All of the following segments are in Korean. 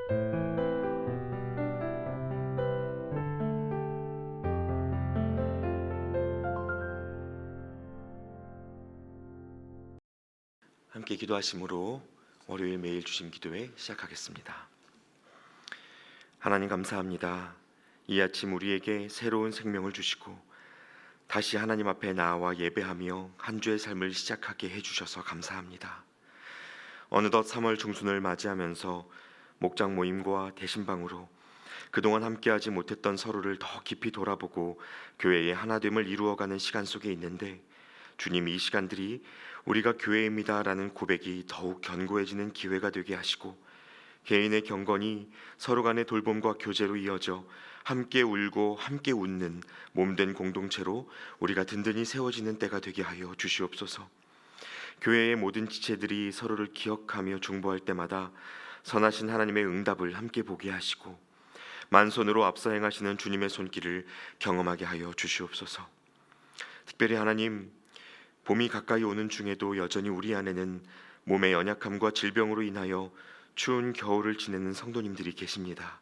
함께 기도하심으로 월요일 매일 주신 기도회 시작하겠습니다. 하나님 감사합니다. 이 아침 우리에게 새로운 생명을 주시고 다시 하나님 앞에 나와 예배하며 한 주의 삶을 시작하게 해주셔서 감사합니다. 어느덧 3월 중순을 맞이하면서 목장 모임과 대신방으로 그동안 함께하지 못했던 서로를 더 깊이 돌아보고 교회의 하나됨을 이루어가는 시간 속에 있는데, 주님, 이 시간들이 우리가 교회입니다라는 고백이 더욱 견고해지는 기회가 되게 하시고, 개인의 경건이 서로 간의 돌봄과 교제로 이어져 함께 울고 함께 웃는 몸된 공동체로 우리가 든든히 세워지는 때가 되게 하여 주시옵소서. 교회의 모든 지체들이 서로를 기억하며 중보할 때마다 선하신 하나님의 응답을 함께 보게 하시고, 만손으로 앞서 행하시는 주님의 손길을 경험하게 하여 주시옵소서. 특별히 하나님, 봄이 가까이 오는 중에도 여전히 우리 안에는 몸의 연약함과 질병으로 인하여 추운 겨울을 지내는 성도님들이 계십니다.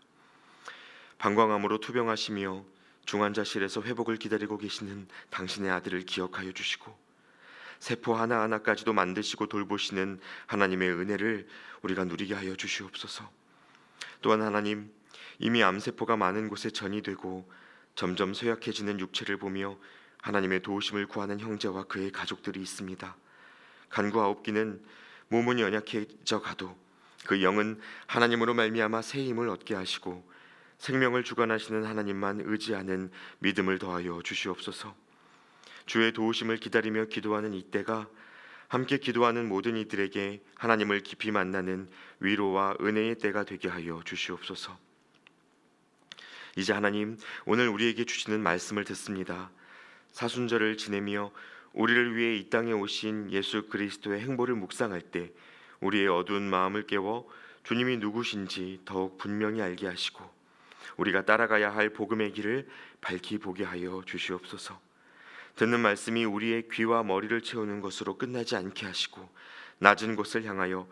방광암으로 투병하시며 중환자실에서 회복을 기다리고 계시는 당신의 아들을 기억하여 주시고, 세포 하나하나까지도 만드시고 돌보시는 하나님의 은혜를 우리가 누리게 하여 주시옵소서. 또한 하나님, 이미 암세포가 많은 곳에 전이되고 점점 쇠약해지는 육체를 보며 하나님의 도우심을 구하는 형제와 그의 가족들이 있습니다. 간구 9기는 몸은 연약해져 가도 그 영은 하나님으로 말미암아 새 힘을 얻게 하시고 생명을 주관하시는 하나님만 의지하는 믿음을 더하여 주시옵소서. 주의 도우심을 기다리며 기도하는 이때가 함께 기도하는 모든 이들에게 하나님을 깊이 만나는 위로와 은혜의 때가 되게 하여 주시옵소서. 이제 하나님, 오늘 우리에게 주시는 말씀을 듣습니다. 사순절을 지내며 우리를 위해 이 땅에 오신 예수 그리스도의 행보를 묵상할 때 우리의 어두운 마음을 깨워 주님이 누구신지 더욱 분명히 알게 하시고 우리가 따라가야 할 복음의 길을 밝히 보게 하여 주시옵소서. 듣는 말씀이 우리의 귀와 머리를 채우는 것으로 끝나지 않게 하시고 낮은 곳을 향하여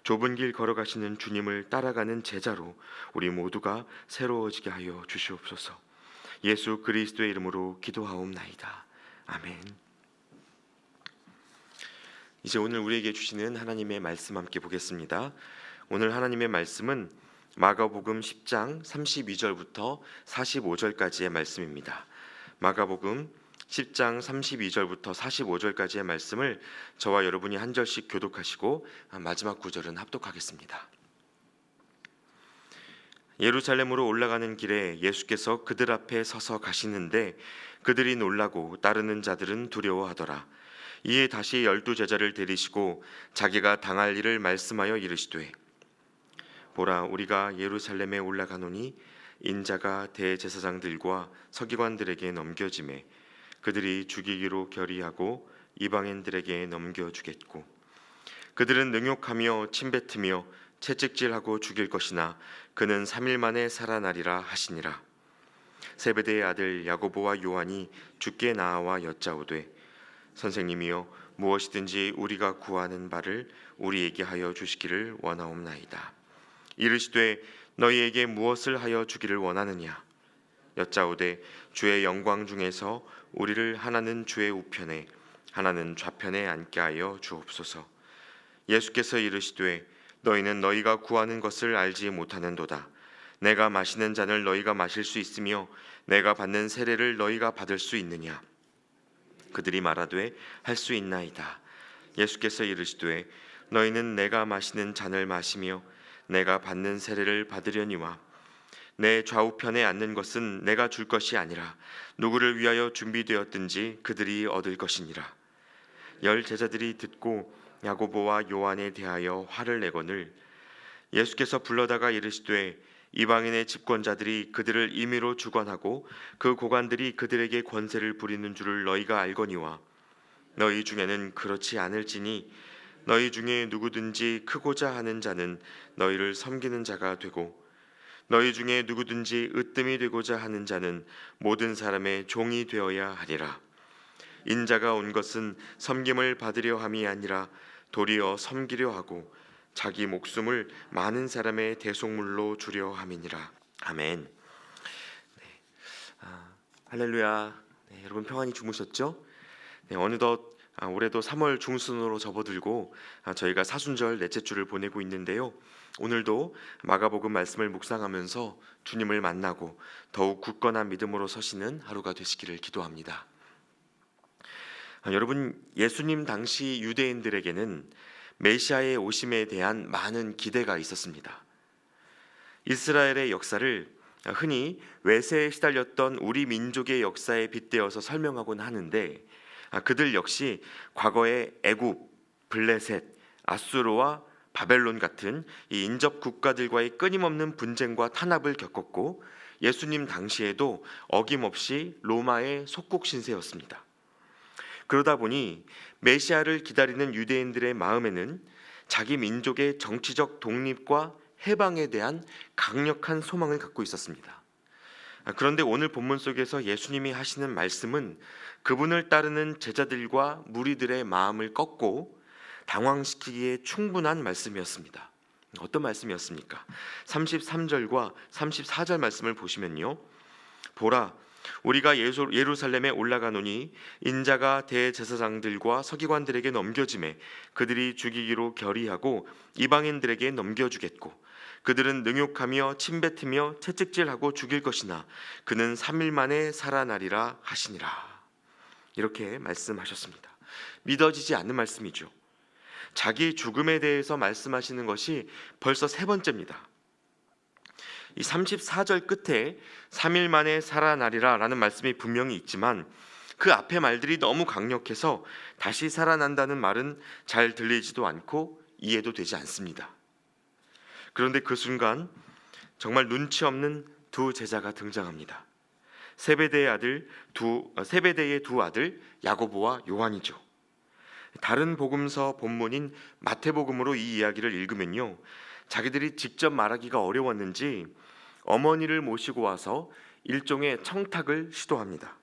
좁은 길 걸어가시는 주님을 따라가는 제자로 우리 모두가 새로워지게 하여 주시옵소서. 예수 그리스도의 이름으로 기도하옵나이다. 아멘. 이제 오늘 우리에게 주시는 하나님의 말씀 함께 보겠습니다. 오늘 하나님의 말씀은 마가복음 10장 32절부터 45절까지의 말씀입니다. 마가복음 10장 32절부터 45절까지의 말씀을 저와 여러분이 한 절씩 교독하시고 마지막 구절은 합독하겠습니다. 예루살렘으로 올라가는 길에 예수께서 그들 앞에 서서 가시는데 그들이 놀라고 따르는 자들은 두려워하더라. 이에 다시 12제자를 데리시고 자기가 당할 일을 말씀하여 이르시되, 보라, 우리가 예루살렘에 올라가노니 인자가 대제사장들과 서기관들에게 넘겨지매 그들이 죽이기로 결의하고 이방인들에게 넘겨주겠고 그들은 능욕하며 침뱉으며 채찍질하고 죽일 것이나 그는 3일 만에 살아나리라 하시니라. 세베대의 아들 야고보와 요한이 주께 나와 여짜오되, 선생님이여, 무엇이든지 우리가 구하는 바를 우리에게 하여 주시기를 원하옵나이다. 이르시되, 너희에게 무엇을 하여 주기를 원하느냐? 여짜오되, 주의 영광 중에서 우리를 하나는 주의 우편에 하나는 좌편에 앉게 하여 주옵소서. 예수께서 이르시되, 너희는 너희가 구하는 것을 알지 못하는도다. 내가 마시는 잔을 너희가 마실 수 있으며 내가 받는 세례를 너희가 받을 수 있느냐? 그들이 말하되, 할 수 있나이다. 예수께서 이르시되, 너희는 내가 마시는 잔을 마시며 내가 받는 세례를 받으려니와 내 좌우편에 앉는 것은 내가 줄 것이 아니라 누구를 위하여 준비되었든지 그들이 얻을 것이니라. 10 제자들이 듣고 야고보와 요한에 대하여 화를 내거늘 예수께서 불러다가 이르시되, 이방인의 집권자들이 그들을 임의로 주관하고 그 고관들이 그들에게 권세를 부리는 줄을 너희가 알거니와 너희 중에는 그렇지 않을지니 너희 중에 누구든지 크고자 하는 자는 너희를 섬기는 자가 되고 너희 중에 누구든지 으뜸이 되고자 하는 자는 모든 사람의 종이 되어야 하리라. 인자가 온 것은 섬김을 받으려 함이 아니라 도리어 섬기려 하고 자기 목숨을 많은 사람의 대속물로 주려 함이니라. 아멘. 할렐루야. 여러분 평안히 주무셨죠? 어느덧 올해도 3월 중순으로 접어들고 저희가 사순절 넷째 주를 보내고 있는데요. 오늘도 마가복음 말씀을 묵상하면서 주님을 만나고 더욱 굳건한 믿음으로 서시는 하루가 되시기를 기도합니다. 여러분, 예수님 당시 유대인들에게는 메시아의 오심에 대한 많은 기대가 있었습니다. 이스라엘의 역사를 흔히 외세에 시달렸던 우리 민족의 역사에 빗대어서 설명하곤 하는데, 그들 역시 과거의 애굽, 블레셋, 아수르와 바벨론 같은 이 인접 국가들과의 끊임없는 분쟁과 탄압을 겪었고, 예수님 당시에도 어김없이 로마의 속국 신세였습니다. 그러다 보니 메시아를 기다리는 유대인들의 마음에는 자기 민족의 정치적 독립과 해방에 대한 강력한 소망을 갖고 있었습니다. 그런데 오늘 본문 속에서 예수님이 하시는 말씀은 그분을 따르는 제자들과 무리들의 마음을 꺾고 당황시키기에 충분한 말씀이었습니다. 어떤 말씀이었습니까? 33절과 34절 말씀을 보시면요, 보라, 우리가 예루살렘에 올라가노니 인자가 대제사장들과 서기관들에게 넘겨지매 그들이 죽이기로 결의하고 이방인들에게 넘겨주겠고 그들은 능욕하며 침뱉으며 채찍질하고 죽일 것이나 그는 3일 만에 살아나리라 하시니라. 이렇게 말씀하셨습니다. 믿어지지 않는 말씀이죠. 자기 죽음에 대해서 말씀하시는 것이 벌써 세 번째입니다. 이 34절 끝에 3일 만에 살아나리라 라는 말씀이 분명히 있지만 그 앞에 말들이 너무 강력해서 다시 살아난다는 말은 잘 들리지도 않고 이해도 되지 않습니다. 그런데 그 순간 정말 눈치 없는 두 제자가 등장합니다. 세베대의 두 아들 야고보와 요한이죠. 다른 복음서 본문인 마태복음으로 이 이야기를 읽으면요, 자기들이 직접 말하기가 어려웠는지 어머니를 모시고 와서 일종의 청탁을 시도합니다.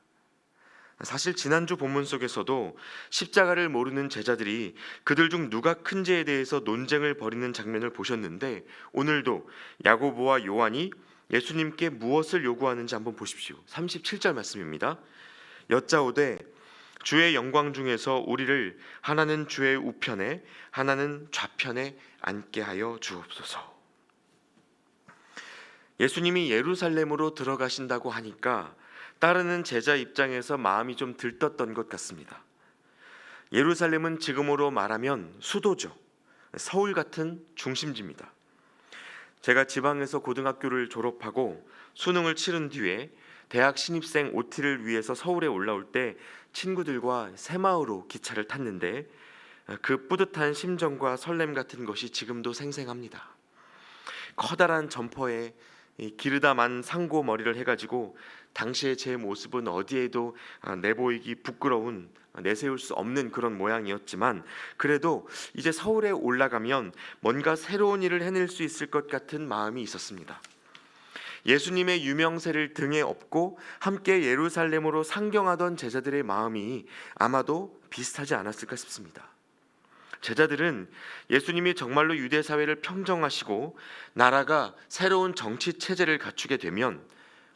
사실 지난주 본문 속에서도 십자가를 모르는 제자들이 그들 중 누가 큰지에 대해서 논쟁을 벌이는 장면을 보셨는데, 오늘도 야고보와 요한이 예수님께 무엇을 요구하는지 한번 보십시오. 37절 말씀입니다. 여짜오되 주의 영광 중에서 우리를 하나는 주의 우편에 하나는 좌편에 앉게 하여 주옵소서. 예수님이 예루살렘으로 들어가신다고 하니까 따르는 제자 입장에서 마음이 좀 들떴던 것 같습니다. 예루살렘은 지금으로 말하면 수도죠. 서울 같은 중심지입니다. 제가 지방에서 고등학교를 졸업하고 수능을 치른 뒤에 대학 신입생 OT를 위해서 서울에 올라올 때 친구들과 새마을호 기차를 탔는데 그 뿌듯한 심정과 설렘 같은 것이 지금도 생생합니다. 커다란 점퍼에 기르다만 상고 머리를 해가지고 당시의 제 모습은 어디에도 내보이기 부끄러운, 내세울 수 없는 그런 모양이었지만 그래도 이제 서울에 올라가면 뭔가 새로운 일을 해낼 수 있을 것 같은 마음이 있었습니다. 예수님의 유명세를 등에 업고 함께 예루살렘으로 상경하던 제자들의 마음이 아마도 비슷하지 않았을까 싶습니다. 제자들은 예수님이 정말로 유대 사회를 평정하시고 나라가 새로운 정치 체제를 갖추게 되면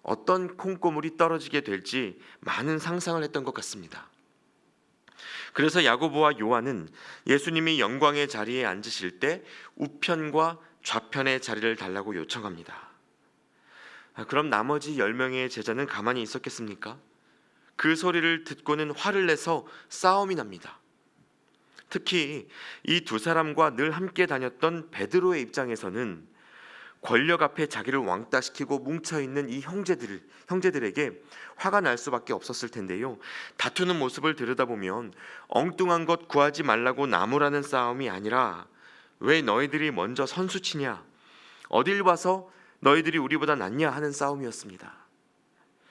어떤 콩고물이 떨어지게 될지 많은 상상을 했던 것 같습니다. 그래서 야고보와 요한은 예수님이 영광의 자리에 앉으실 때 우편과 좌편의 자리를 달라고 요청합니다. 그럼 나머지 10명의 제자는 가만히 있었겠습니까? 그 소리를 듣고는 화를 내서 싸움이 납니다. 특히 이 두 사람과 늘 함께 다녔던 베드로의 입장에서는 권력 앞에 자기를 왕따시키고 뭉쳐있는 이 형제들에게 화가 날 수밖에 없었을 텐데요. 다투는 모습을 들여다보면 엉뚱한 것 구하지 말라고 나무라는 싸움이 아니라 왜 너희들이 먼저 선수치냐, 어딜 봐서 너희들이 우리보다 낫냐 하는 싸움이었습니다.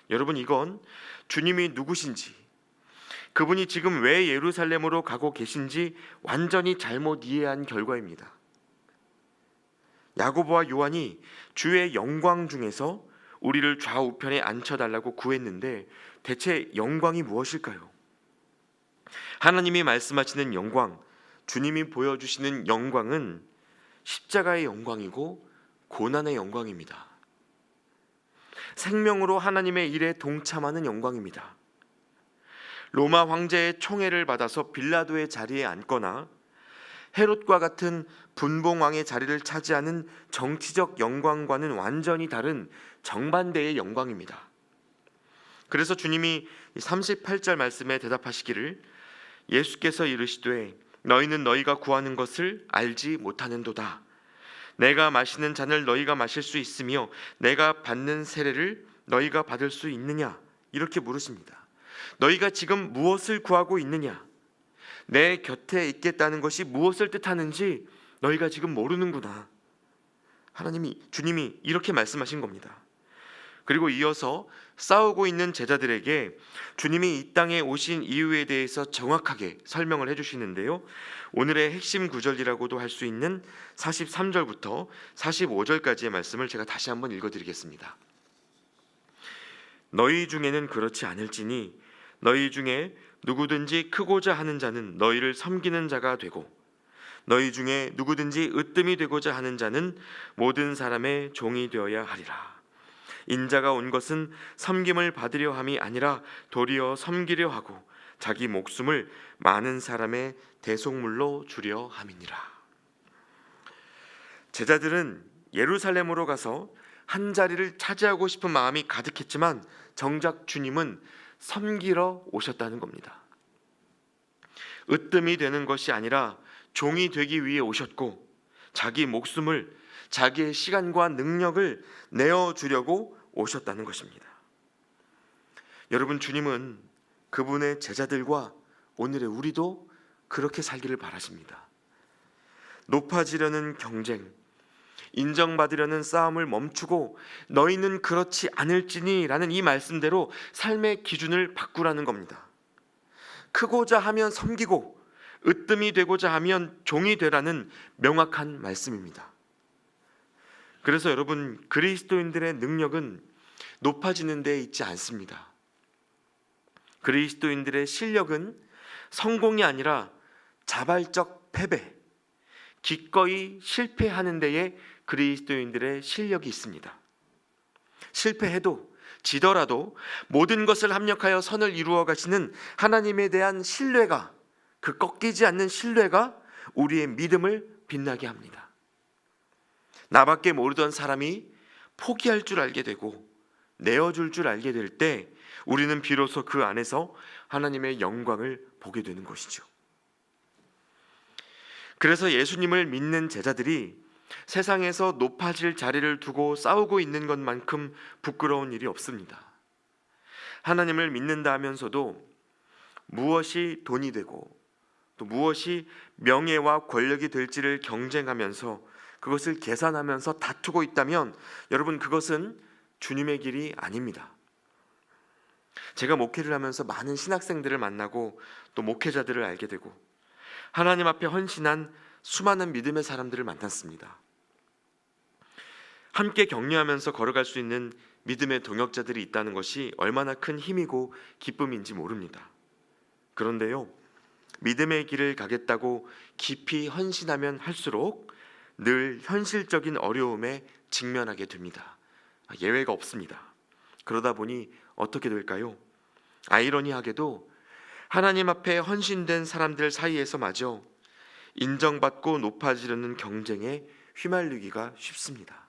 여러분, 이건 주님이 누구신지, 그분이 지금 왜 예루살렘으로 가고 계신지 완전히 잘못 이해한 결과입니다. 야고보와 요한이 주의 영광 중에서 우리를 좌우편에 앉혀달라고 구했는데 대체 영광이 무엇일까요? 하나님이 말씀하시는 영광, 주님이 보여주시는 영광은 십자가의 영광이고 고난의 영광입니다. 생명으로 하나님의 일에 동참하는 영광입니다. 로마 황제의 총애를 받아서 빌라도의 자리에 앉거나 헤롯과 같은 분봉왕의 자리를 차지하는 정치적 영광과는 완전히 다른 정반대의 영광입니다. 그래서 주님이 38절 말씀에 대답하시기를 예수께서 이르시되 너희는 너희가 구하는 것을 알지 못하는도다. 내가 마시는 잔을 너희가 마실 수 있으며 내가 받는 세례를 너희가 받을 수 있느냐? 이렇게 물으십니다. 너희가 지금 무엇을 구하고 있느냐? 내 곁에 있겠다는 것이 무엇을 뜻하는지 너희가 지금 모르는구나. 주님이 이렇게 말씀하신 겁니다. 그리고 이어서 싸우고 있는 제자들에게 주님이 이 땅에 오신 이유에 대해서 정확하게 설명을 해주시는데요. 오늘의 핵심 구절이라고도 할 수 있는 43절부터 45절까지의 말씀을 제가 다시 한번 읽어드리겠습니다. 너희 중에는 그렇지 않을지니 너희 중에 누구든지 크고자 하는 자는 너희를 섬기는 자가 되고 너희 중에 누구든지 으뜸이 되고자 하는 자는 모든 사람의 종이 되어야 하리라. 인자가 온 것은 섬김을 받으려 함이 아니라 도리어 섬기려 하고 자기 목숨을 많은 사람의 대속물로 주려 함이니라. 제자들은 예루살렘으로 가서 한 자리를 차지하고 싶은 마음이 가득했지만 정작 주님은 섬기러 오셨다는 겁니다. 으뜸이 되는 것이 아니라 종이 되기 위해 오셨고 자기 목숨을, 자기의 시간과 능력을 내어주려고 오셨다는 것입니다. 여러분, 주님은 그분의 제자들과 오늘의 우리도 그렇게 살기를 바라십니다. 높아지려는 경쟁, 인정받으려는 싸움을 멈추고 너희는 그렇지 않을지니 라는 이 말씀대로 삶의 기준을 바꾸라는 겁니다. 크고자 하면 섬기고 으뜸이 되고자 하면 종이 되라는 명확한 말씀입니다. 그래서 여러분, 그리스도인들의 능력은 높아지는 데 있지 않습니다. 그리스도인들의 실력은 성공이 아니라 자발적 패배, 기꺼이 실패하는 데에 그리스도인들의 실력이 있습니다. 실패해도 지더라도 모든 것을 합력하여 선을 이루어 가시는 하나님에 대한 신뢰가, 그 꺾이지 않는 신뢰가 우리의 믿음을 빛나게 합니다. 나밖에 모르던 사람이 포기할 줄 알게 되고 내어줄 줄 알게 될 때 우리는 비로소 그 안에서 하나님의 영광을 보게 되는 것이죠. 그래서 예수님을 믿는 제자들이 세상에서 높아질 자리를 두고 싸우고 있는 것만큼 부끄러운 일이 없습니다. 하나님을 믿는다 하면서도 무엇이 돈이 되고 또 무엇이 명예와 권력이 될지를 경쟁하면서 그것을 계산하면서 다투고 있다면 여러분, 그것은 주님의 길이 아닙니다. 제가 목회를 하면서 많은 신학생들을 만나고 또 목회자들을 알게 되고 하나님 앞에 헌신한 수많은 믿음의 사람들을 만났습니다. 함께 격려하면서 걸어갈 수 있는 믿음의 동역자들이 있다는 것이 얼마나 큰 힘이고 기쁨인지 모릅니다. 그런데요, 믿음의 길을 가겠다고 깊이 헌신하면 할수록 늘 현실적인 어려움에 직면하게 됩니다. 예외가 없습니다. 그러다 보니 어떻게 될까요? 아이러니하게도 하나님 앞에 헌신된 사람들 사이에서마저 인정받고 높아지려는 경쟁에 휘말리기가 쉽습니다.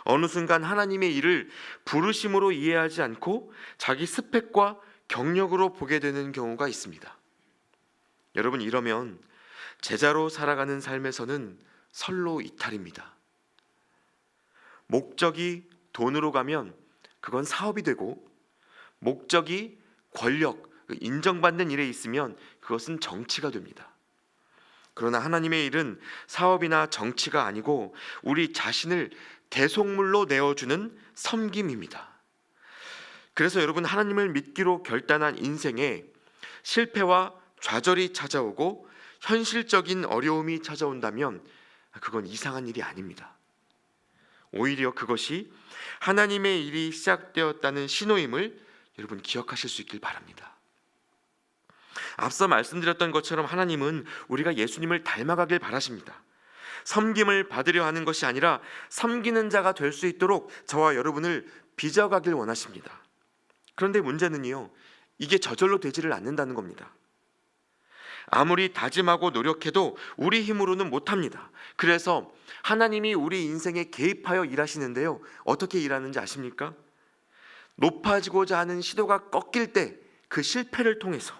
어느 순간 하나님의 일을 부르심으로 이해하지 않고 자기 스펙과 경력으로 보게 되는 경우가 있습니다. 여러분, 이러면 제자로 살아가는 삶에서는 선로 이탈입니다. 목적이 돈으로 가면 그건 사업이 되고, 목적이 권력, 인정받는 일에 있으면 그것은 정치가 됩니다. 그러나 하나님의 일은 사업이나 정치가 아니고 우리 자신을 대속물로 내어주는 섬김입니다. 그래서 여러분, 하나님을 믿기로 결단한 인생에 실패와 좌절이 찾아오고 현실적인 어려움이 찾아온다면 그건 이상한 일이 아닙니다. 오히려 그것이 하나님의 일이 시작되었다는 신호임을 여러분 기억하실 수 있길 바랍니다. 앞서 말씀드렸던 것처럼 하나님은 우리가 예수님을 닮아가길 바라십니다. 섬김을 받으려 하는 것이 아니라 섬기는 자가 될 수 있도록 저와 여러분을 빚어가길 원하십니다. 그런데 문제는요, 이게 저절로 되지를 않는다는 겁니다. 아무리 다짐하고 노력해도 우리 힘으로는 못합니다. 그래서 하나님이 우리 인생에 개입하여 일하시는데요, 어떻게 일하는지 아십니까? 높아지고자 하는 시도가 꺾일 때 그 실패를 통해서,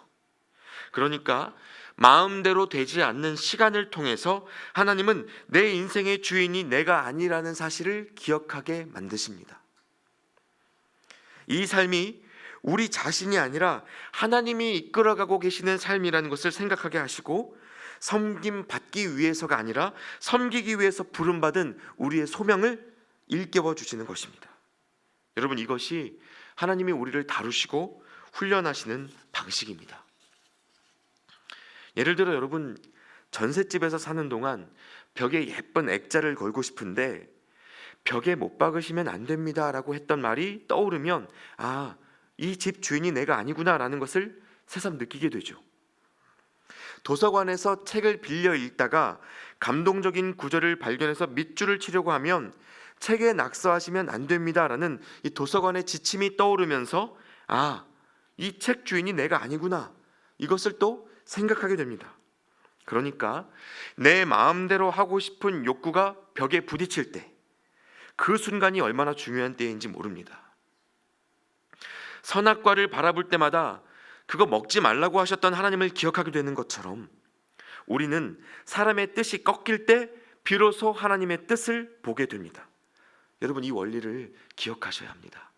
그러니까 마음대로 되지 않는 시간을 통해서 하나님은 내 인생의 주인이 내가 아니라는 사실을 기억하게 만드십니다. 이 삶이 우리 자신이 아니라 하나님이 이끌어가고 계시는 삶이라는 것을 생각하게 하시고, 섬김 받기 위해서가 아니라 섬기기 위해서 부름받은 우리의 소명을 일깨워 주시는 것입니다. 여러분, 이것이 하나님이 우리를 다루시고 훈련하시는 방식입니다. 예를 들어 여러분, 전셋집에서 사는 동안 벽에 예쁜 액자를 걸고 싶은데 벽에 못 박으시면 안 됩니다 라고 했던 말이 떠오르면, 아, 이 집 주인이 내가 아니구나 라는 것을 새삼 느끼게 되죠. 도서관에서 책을 빌려 읽다가 감동적인 구절을 발견해서 밑줄을 치려고 하면 책에 낙서하시면 안 됩니다 라는 이 도서관의 지침이 떠오르면서, 아, 이 책 주인이 내가 아니구나, 이것을 또 생각하게 됩니다. 그러니까 내 마음대로 하고 싶은 욕구가 벽에 부딪힐 때, 그 순간이 얼마나 중요한 때인지 모릅니다. 선악과를 바라볼 때마다 그거 먹지 말라고 하셨던 하나님을 기억하게 되는 것처럼, 우리는 사람의 뜻이 꺾일 때 비로소 하나님의 뜻을 보게 됩니다. 여러분, 이 원리를 기억하셔야 합니다.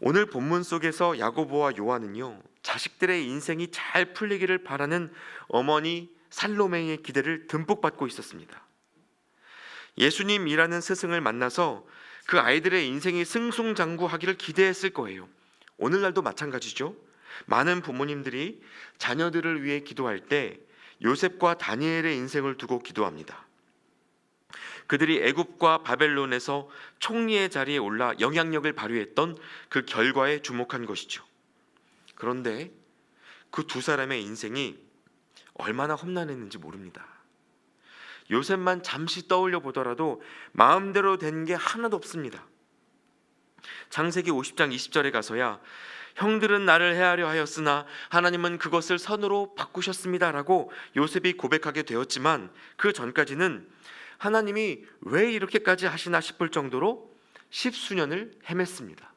오늘 본문 속에서 야고보와 요한은요, 자식들의 인생이 잘 풀리기를 바라는 어머니 살로메의 기대를 듬뿍 받고 있었습니다. 예수님이라는 스승을 만나서 그 아이들의 인생이 승승장구하기를 기대했을 거예요. 오늘날도 마찬가지죠. 많은 부모님들이 자녀들을 위해 기도할 때 요셉과 다니엘의 인생을 두고 기도합니다. 그들이 애굽과 바벨론에서 총리의 자리에 올라 영향력을 발휘했던 그 결과에 주목한 것이죠. 그런데 그 두 사람의 인생이 얼마나 험난했는지 모릅니다. 요셉만 잠시 떠올려 보더라도 마음대로 된 게 하나도 없습니다. 창세기 50장 20절에 가서야 형들은 나를 해하려 하였으나 하나님은 그것을 선으로 바꾸셨습니다 라고 요셉이 고백하게 되었지만, 그 전까지는 하나님이 왜 이렇게까지 하시나 싶을 정도로 십수년을 헤맸습니다.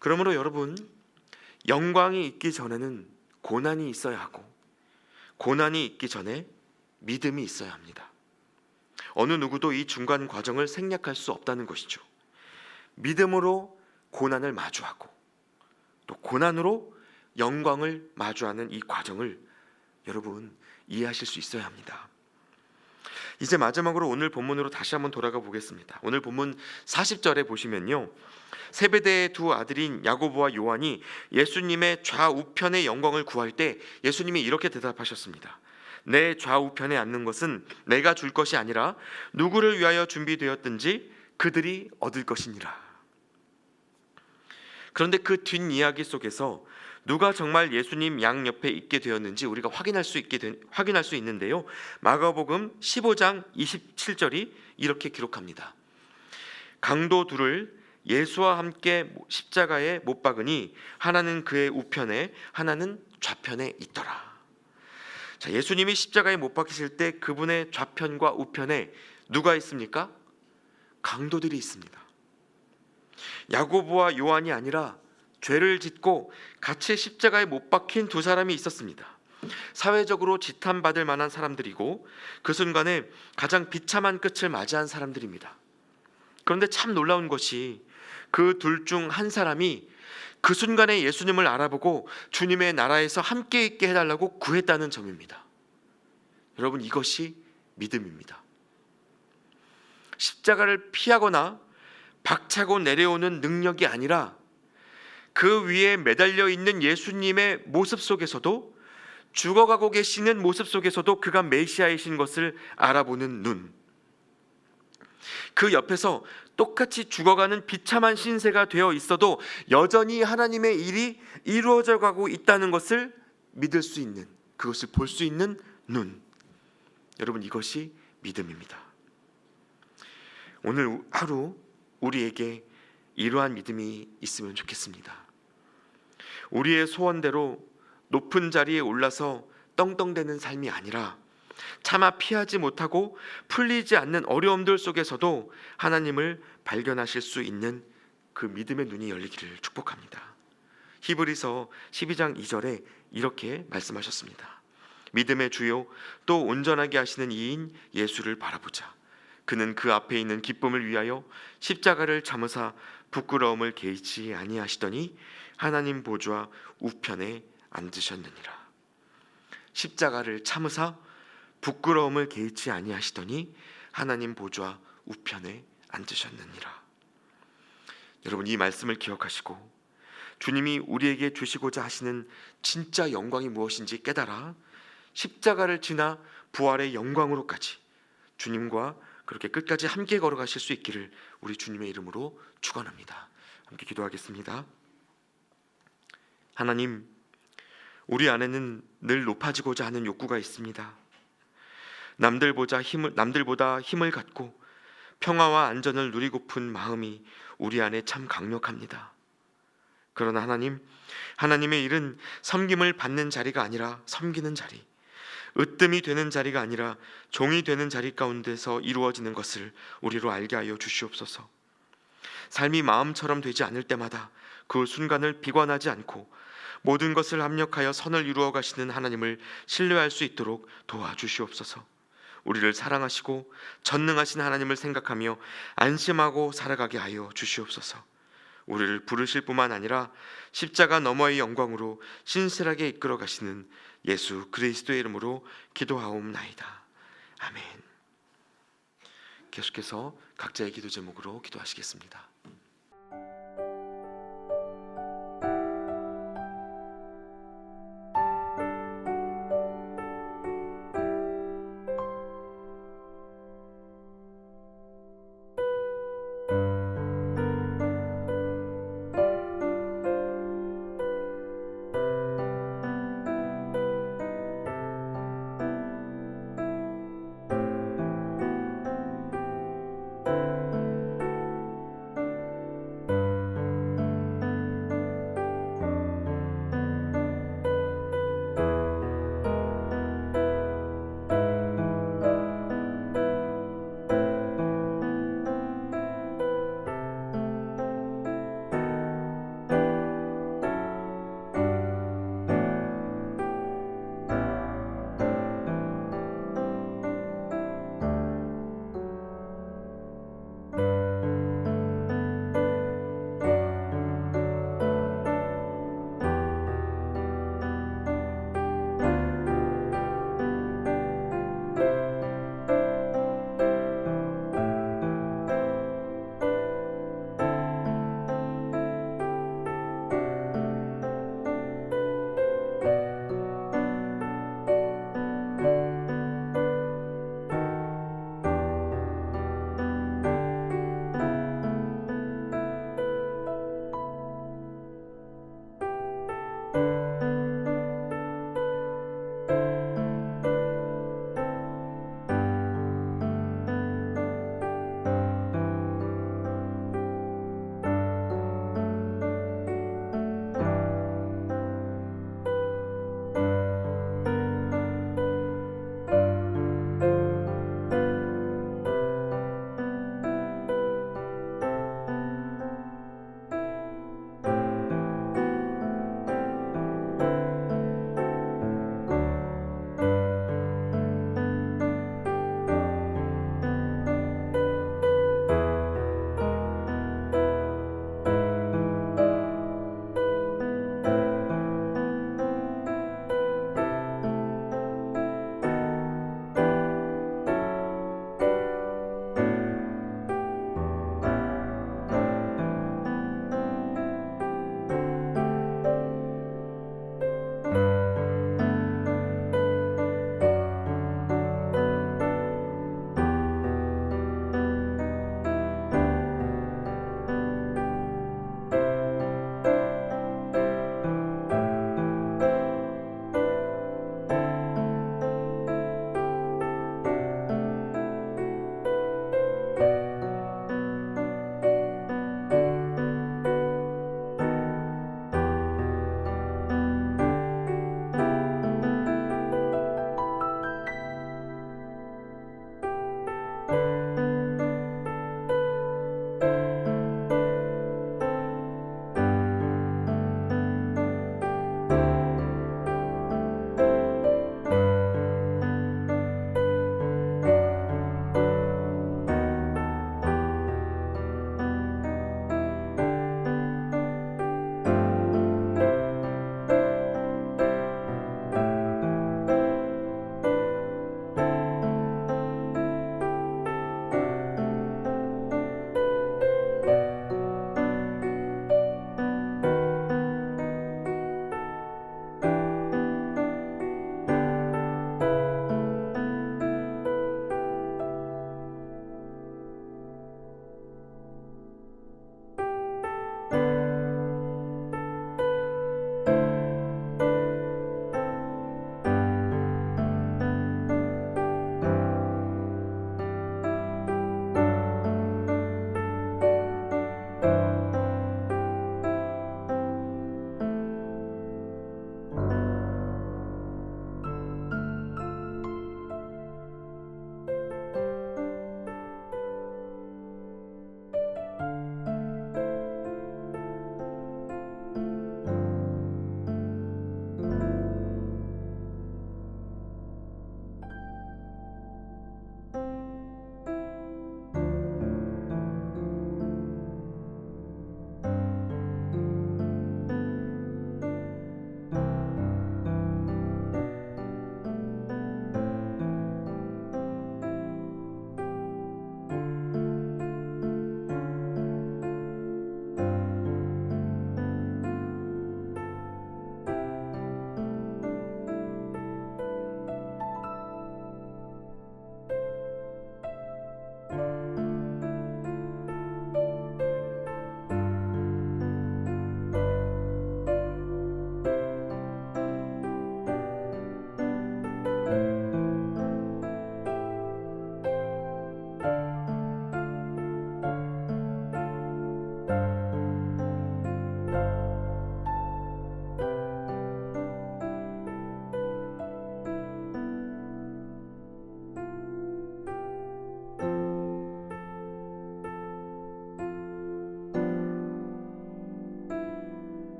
그러므로 여러분, 영광이 있기 전에는 고난이 있어야 하고, 고난이 있기 전에 믿음이 있어야 합니다. 어느 누구도 이 중간 과정을 생략할 수 없다는 것이죠. 믿음으로 고난을 마주하고 또 고난으로 영광을 마주하는 이 과정을 여러분 이해하실 수 있어야 합니다. 이제 마지막으로 오늘 본문으로 다시 한번 돌아가 보겠습니다. 오늘 본문 40절에 보시면요, 세베대의 두 아들인 야고보와 요한이 예수님의 좌우편의 영광을 구할 때 예수님이 이렇게 대답하셨습니다. 내 좌우편에 앉는 것은 내가 줄 것이 아니라 누구를 위하여 준비되었든지 그들이 얻을 것이니라. 그런데 그 뒷이야기 속에서 누가 정말 예수님 양옆에 있게 되었는지 우리가 확인할 수 있는데요, 마가복음 15장 27절이 이렇게 기록합니다. 강도 둘을 예수와 함께 십자가에 못 박으니 하나는 그의 우편에 하나는 좌편에 있더라. 자, 예수님이 십자가에 못 박히실 때 그분의 좌편과 우편에 누가 있습니까? 강도들이 있습니다. 야고보와 요한이 아니라 죄를 짓고 같이 십자가에 못 박힌 두 사람이 있었습니다. 사회적으로 지탄받을 만한 사람들이고 그 순간에 가장 비참한 끝을 맞이한 사람들입니다. 그런데 참 놀라운 것이 그 둘 중 한 사람이 그 순간에 예수님을 알아보고 주님의 나라에서 함께 있게 해달라고 구했다는 점입니다. 여러분, 이것이 믿음입니다. 십자가를 피하거나 박차고 내려오는 능력이 아니라 그 위에 매달려 있는 예수님의 모습 속에서도, 죽어가고 계시는 모습 속에서도 그가 메시아이신 것을 알아보는 눈, 그 옆에서 똑같이 죽어가는 비참한 신세가 되어 있어도 여전히 하나님의 일이 이루어져 가고 있다는 것을 믿을 수 있는, 그것을 볼 수 있는 눈, 여러분, 이것이 믿음입니다. 오늘 하루 우리에게 이러한 믿음이 있으면 좋겠습니다. 우리의 소원대로 높은 자리에 올라서 떵떵대는 삶이 아니라 차마 피하지 못하고 풀리지 않는 어려움들 속에서도 하나님을 발견하실 수 있는 그 믿음의 눈이 열리기를 축복합니다. 히브리서 12장 2절에 이렇게 말씀하셨습니다. 믿음의 주요 또 온전하게 하시는 이인 예수를 바라보자. 그는 그 앞에 있는 기쁨을 위하여 십자가를 참으사 부끄러움을 개의치 아니하시더니 하나님 보좌 우편에 앉으셨느니라. 십자가를 참으사 부끄러움을 개의치 아니하시더니 하나님 보좌 우편에 앉으셨느니라. 여러분, 이 말씀을 기억하시고 주님이 우리에게 주시고자 하시는 진짜 영광이 무엇인지 깨달아 십자가를 지나 부활의 영광으로까지 주님과 그렇게 끝까지 함께 걸어가실 수 있기를 우리 주님의 이름으로 축원합니다. 함께 기도하겠습니다. 하나님, 우리 안에는 늘 높아지고자 하는 욕구가 있습니다. 남들보다 힘을 갖고 평화와 안전을 누리고픈 마음이 우리 안에 참 강력합니다. 그러나 하나님의 일은 섬김을 받는 자리가 아니라 섬기는 자리, 으뜸이 되는 자리가 아니라 종이 되는 자리 가운데서 이루어지는 것을 우리로 알게 하여 주시옵소서. 삶이 마음처럼 되지 않을 때마다 그 순간을 비관하지 않고 모든 것을 합력하여 선을 이루어 가시는 하나님을 신뢰할 수 있도록 도와주시옵소서. 우리를 사랑하시고 전능하신 하나님을 생각하며 안심하고 살아가게 하여 주시옵소서. 우리를 부르실 뿐만 아니라 십자가 너머의 영광으로 신실하게 이끌어 가시는 예수 그리스도의 이름으로 기도하옵나이다. 아멘. 계속해서 각자의 기도 제목으로 기도하시겠습니다.